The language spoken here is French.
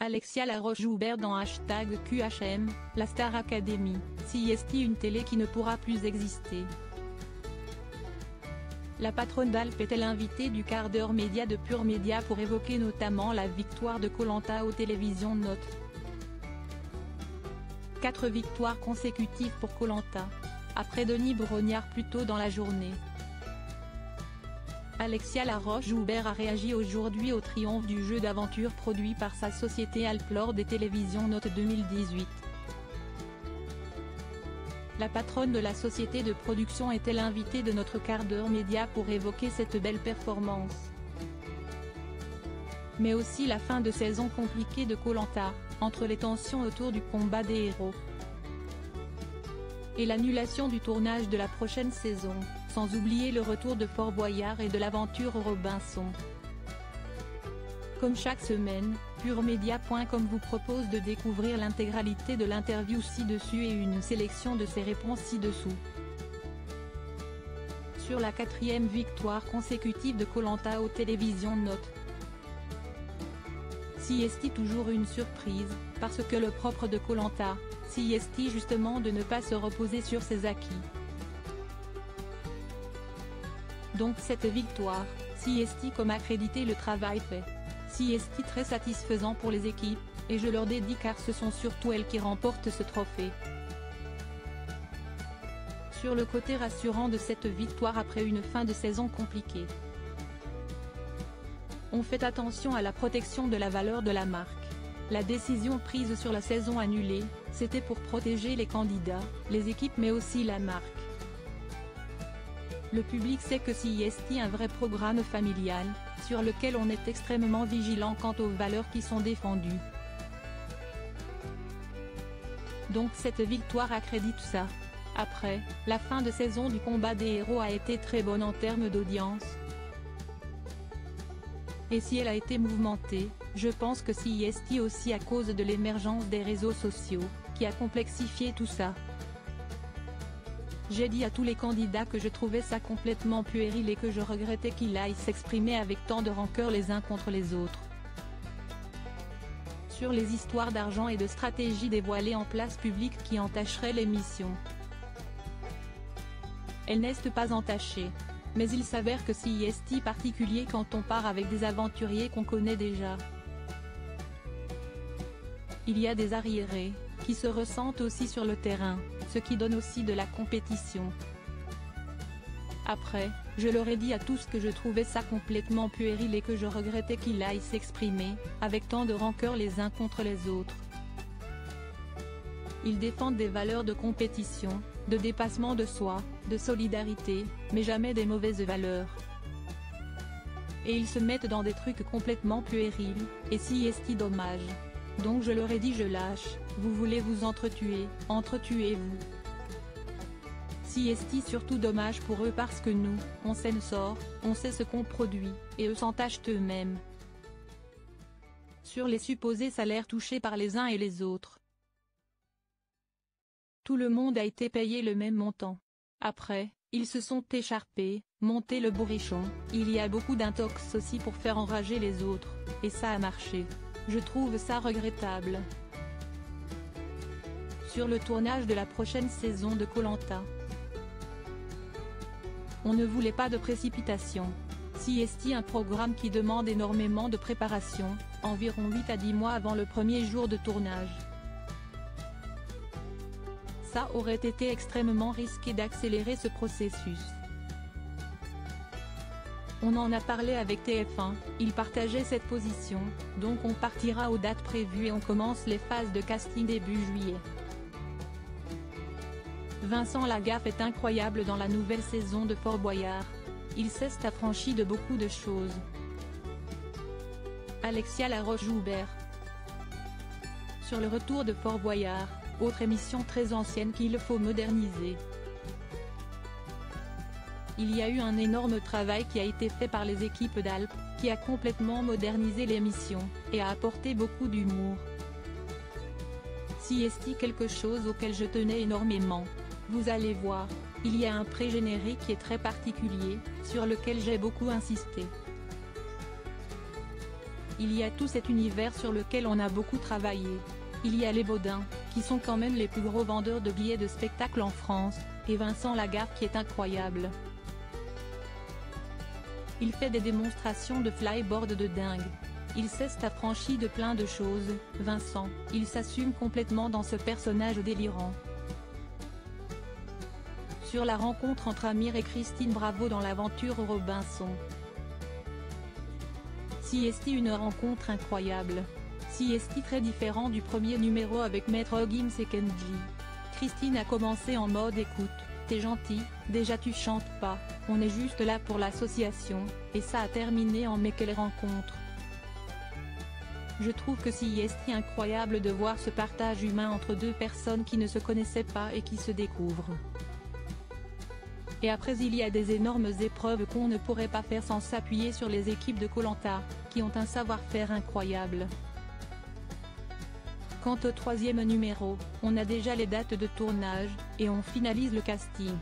Alexia Laroche-Joubert dans #QHM, la Star Academy, CIST une télé qui ne pourra plus exister. La patronne d'Alp était l'invitée du quart d'heure média de Pure Média pour évoquer notamment la victoire de Koh Lanta aux télévisions Note. 4 victoires consécutives pour Koh Lanta. Après Denis Brognard plus tôt dans la journée. Alexia Laroche-Joubert a réagi aujourd'hui au triomphe du jeu d'aventure produit par sa société Alp lors des télévisions Note 2018. La patronne de la société de production était l'invitée de notre quart d'heure média pour évoquer cette belle performance. Mais aussi la fin de saison compliquée de Koh Lanta, entre les tensions autour du combat des héros et l'annulation du tournage de la prochaine saison, sans oublier le retour de Fort Boyard et de l'aventure Robinson. Comme chaque semaine, puremedia.com vous propose de découvrir l'intégralité de l'interview ci-dessus et une sélection de ses réponses ci-dessous. Sur la 4e victoire consécutive de Koh Lanta aux télévisions Note. CIST toujours une surprise, parce que le propre de Koh Lanta, CIST justement de ne pas se reposer sur ses acquis. Donc cette victoire, CIST comme accréditer le travail fait. CIST très satisfaisant pour les équipes, et je leur dédie car ce sont surtout elles qui remportent ce trophée. Sur le côté rassurant de cette victoire après une fin de saison compliquée. On fait attention à la protection de la valeur de la marque. La décision prise sur la saison annulée, c'était pour protéger les candidats, les équipes mais aussi la marque. Le public sait que CIST un vrai programme familial, sur lequel on est extrêmement vigilant quant aux valeurs qui sont défendues. Donc cette victoire accrédite ça. Après, la fin de saison du combat des héros a été très bonne en termes d'audience. Et si elle a été mouvementée, je pense que CIST aussi à cause de l'émergence des réseaux sociaux, qui a complexifié tout ça. J'ai dit à tous les candidats que je trouvais ça complètement puéril et que je regrettais qu'ils aillent s'exprimer avec tant de rancœur les uns contre les autres. Sur les histoires d'argent et de stratégie dévoilées en place publique qui entacheraient l'émission. Elles n'est pas entachées. Mais il s'avère que CIST particulier quand on part avec des aventuriers qu'on connaît déjà. Il y a des arriérés, qui se ressentent aussi sur le terrain, ce qui donne aussi de la compétition. Après, je leur ai dit à tous que je trouvais ça complètement puéril et que je regrettais qu'ils aillent s'exprimer, avec tant de rancœur les uns contre les autres. Ils défendent des valeurs de compétition, de dépassement de soi, de solidarité, mais jamais des mauvaises valeurs. Et ils se mettent dans des trucs complètement puérils, et CIST dommage. Donc je leur ai dit je lâche, vous voulez vous entretuer, entretuez-vous. CIST surtout dommage pour eux parce que nous, on s'en sort, on sait ce qu'on produit, et eux s'entachent eux-mêmes. Sur les supposés salaires touchés par les uns et les autres. Tout le monde a été payé le même montant. Après, ils se sont écharpés, monté le bourrichon, il y a beaucoup d'intox aussi pour faire enrager les autres, et ça a marché. Je trouve ça regrettable. Sur le tournage de la prochaine saison de Koh Lanta. On ne voulait pas de précipitation. CIST un programme qui demande énormément de préparation, environ 8 à 10 mois avant le premier jour de tournage. Ça aurait été extrêmement risqué d'accélérer ce processus. On en a parlé avec TF1, ils partageaient cette position, donc on partira aux dates prévues et on commence les phases de casting début juillet. Vincent Lagaffe est incroyable dans la nouvelle saison de Fort Boyard. Il s'est affranchi de beaucoup de choses. Alexia Laroche-Joubert. Sur le retour de Fort Boyard, autre émission très ancienne qu'il faut moderniser. Il y a eu un énorme travail qui a été fait par les équipes d'Alp, qui a complètement modernisé l'émission, et a apporté beaucoup d'humour. CIST quelque chose auquel je tenais énormément. Vous allez voir, il y a un pré-générique qui est très particulier, sur lequel j'ai beaucoup insisté. Il y a tout cet univers sur lequel on a beaucoup travaillé. Il y a les Baudins, qui sont quand même les plus gros vendeurs de billets de spectacle en France, et Vincent Lagaffe qui est incroyable. Il fait des démonstrations de flyboard de dingue. Il s'est affranchi de plein de choses, Vincent, il s'assume complètement dans ce personnage délirant. Sur la rencontre entre Amir et Christine Bravo dans l'aventure Robinson. Si est une rencontre incroyable. Si est très différent du premier numéro avec Maître Gims et Kenji. Christine a commencé en mode écoute, t'es gentil, déjà tu chantes pas, on est juste là pour l'association, et ça a terminé en mais quelle rencontre. Je trouve que si est incroyable de voir ce partage humain entre deux personnes qui ne se connaissaient pas et qui se découvrent. Et après il y a des énormes épreuves qu'on ne pourrait pas faire sans s'appuyer sur les équipes de Koh-Lanta, qui ont un savoir-faire incroyable. Quant au troisième numéro, on a déjà les dates de tournage, et on finalise le casting.